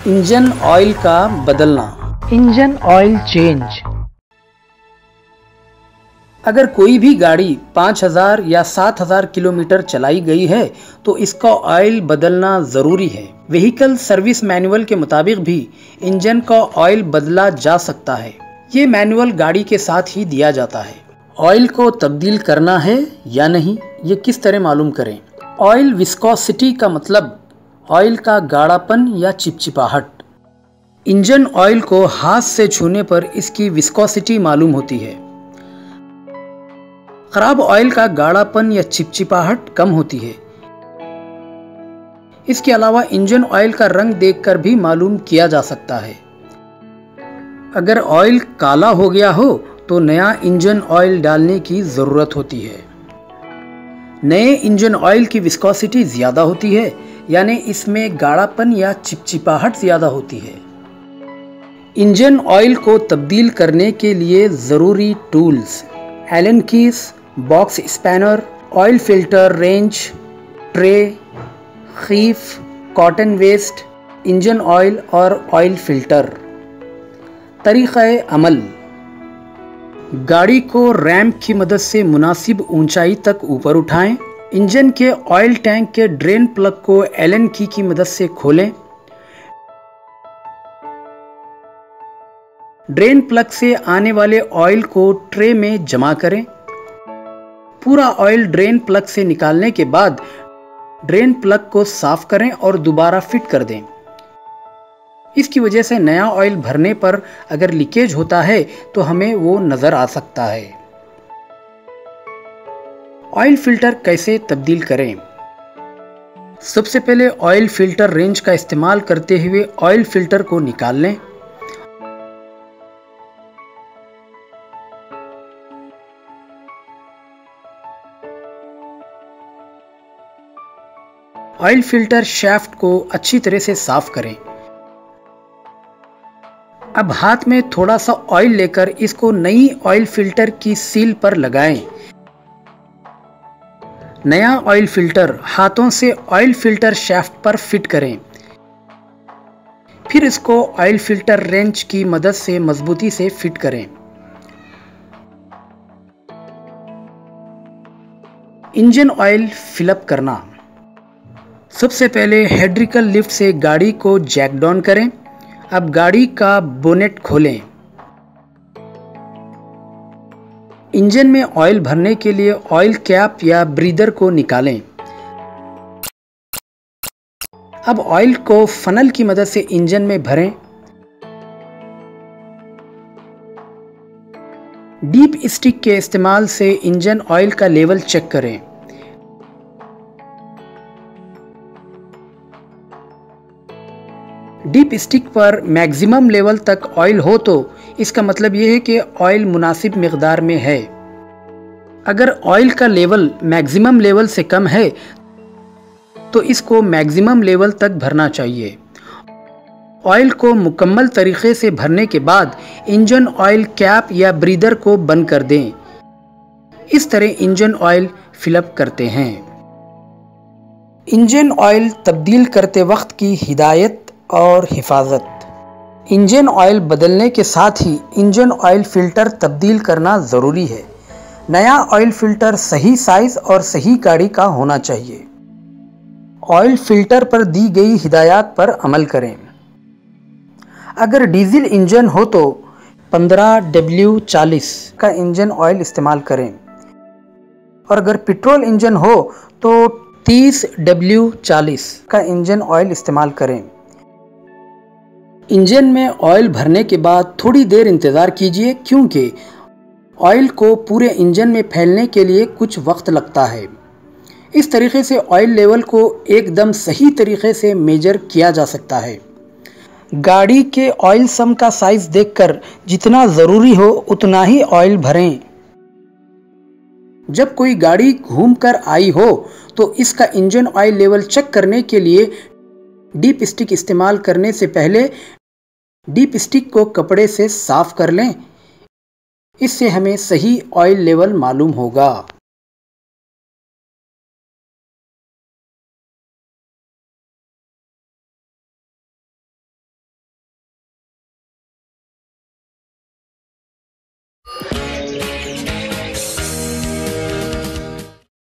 Engine oil का बदलना। Engine oil change. अगर कोई भी गाड़ी 5000 या 7000 किलोमीटर चलाई गई है तो इसका ऑयल बदलना ज़रूरी है। व्हीकल सर्विस मैनुअल के मुताबिक भी इंजन का ऑयल बदला जा सकता है। ये मैनुअल गाड़ी के साथ ही दिया जाता है। ऑयल को तब्दील करना है या नहीं, ये किस तरह मालूम करें? ऑयल विस्कोसिटी का मतलब ऑयल का गाढ़ापन या चिपचिपाहट। इंजन ऑयल को हाथ से छूने पर इसकी विस्कोसिटी मालूम होती है। खराब ऑयल का गाढ़ापन या चिपचिपाहट कम होती है। इसके अलावा इंजन ऑयल का रंग देखकर भी मालूम किया जा सकता है। अगर ऑयल काला हो गया हो तो नया इंजन ऑयल डालने की जरूरत होती है। नए इंजन ऑयल की विस्कोसिटी ज्यादा होती है, यानी इसमें गाढ़ापन या चिपचिपाहट ज्यादा होती है। इंजन ऑयल को तब्दील करने के लिए जरूरी tools: Allen keys, box spanner, oil filter wrench, tray, खीफ, कॉटन वेस्ट, इंजन ऑयल और ऑयल फिल्टर। तरीक़े अमल: गाड़ी को रैंप की मदद से मुनासिब ऊंचाई तक ऊपर उठाएं। इंजन के ऑयल टैंक के ड्रेन प्लग को एलन की मदद से खोलें। ड्रेन प्लग से आने वाले ऑयल को ट्रे में जमा करें। पूरा ऑयल ड्रेन प्लग से निकालने के बाद ड्रेन प्लग को साफ करें और दोबारा फिट कर दें। इसकी वजह से नया ऑयल भरने पर अगर लीकेज होता है तो हमें वो नजर आ सकता है। ऑयल फिल्टर कैसे तब्दील करें? सबसे पहले ऑयल फिल्टर रेंच का इस्तेमाल करते हुए ऑयल फिल्टर को निकाल लें। ऑयल फिल्टर शाफ्ट को अच्छी तरह से साफ करें। अब हाथ में थोड़ा सा ऑयल लेकर इसको नई ऑयल फिल्टर की सील पर लगाएं। नया ऑयल फिल्टर हाथों से ऑयल फिल्टर शाफ्ट पर फिट करें। फिर इसको ऑयल फिल्टर रेंच की मदद से मजबूती से फिट करें। इंजन ऑयल फिलअप करना। सबसे पहले हाइड्रोलिक लिफ्ट से गाड़ी को जैक डाउन करें। अब गाड़ी का बोनेट खोलें। इंजन में ऑयल भरने के लिए ऑयल कैप या ब्रीदर को निकालें। अब ऑयल को फनल की मदद से इंजन में भरें। डीप स्टिक के इस्तेमाल से इंजन ऑयल का लेवल चेक करें। डीप स्टिक पर मैक्सिमम लेवल तक ऑयल हो तो इसका मतलब यह है कि ऑयल मुनासिब मिकदार में है। अगर ऑयल का लेवल मैक्सिमम लेवल से कम है तो इसको मैक्सिमम लेवल तक भरना चाहिए। ऑयल को मुकम्मल तरीके से भरने के बाद इंजन ऑयल कैप या ब्रीदर को बंद कर दें। इस तरह इंजन ऑयल फिलअप करते हैं। इंजन ऑयल तब्दील करते वक्त की हिदायत और हिफाजत। इंजन ऑयल बदलने के साथ ही इंजन ऑयल फिल्टर तब्दील करना ज़रूरी है। नया ऑयल फिल्टर सही साइज और सही गाड़ी का होना चाहिए। ऑयल फिल्टर पर दी गई हिदायत पर अमल करें। अगर डीजल इंजन हो तो 15W40 का इंजन ऑयल इस्तेमाल करें और अगर पेट्रोल इंजन हो तो 30W40 का इंजन ऑयल इस्तेमाल करें। इंजन में ऑयल भरने के बाद थोड़ी देर इंतज़ार कीजिए, क्योंकि ऑयल को पूरे इंजन में फैलने के लिए कुछ वक्त लगता है। इस तरीके से ऑयल लेवल को एकदम सही तरीके से मेजर किया जा सकता है। गाड़ी के ऑयल सम का साइज देखकर जितना ज़रूरी हो उतना ही ऑयल भरें। जब कोई गाड़ी घूम कर आई हो तो इसका इंजन ऑयल लेवल चेक करने के लिए डीप स्टिक इस्तेमाल करने से पहले डीप स्टिक को कपड़े से साफ कर लें। इससे हमें सही ऑयल लेवल मालूम होगा।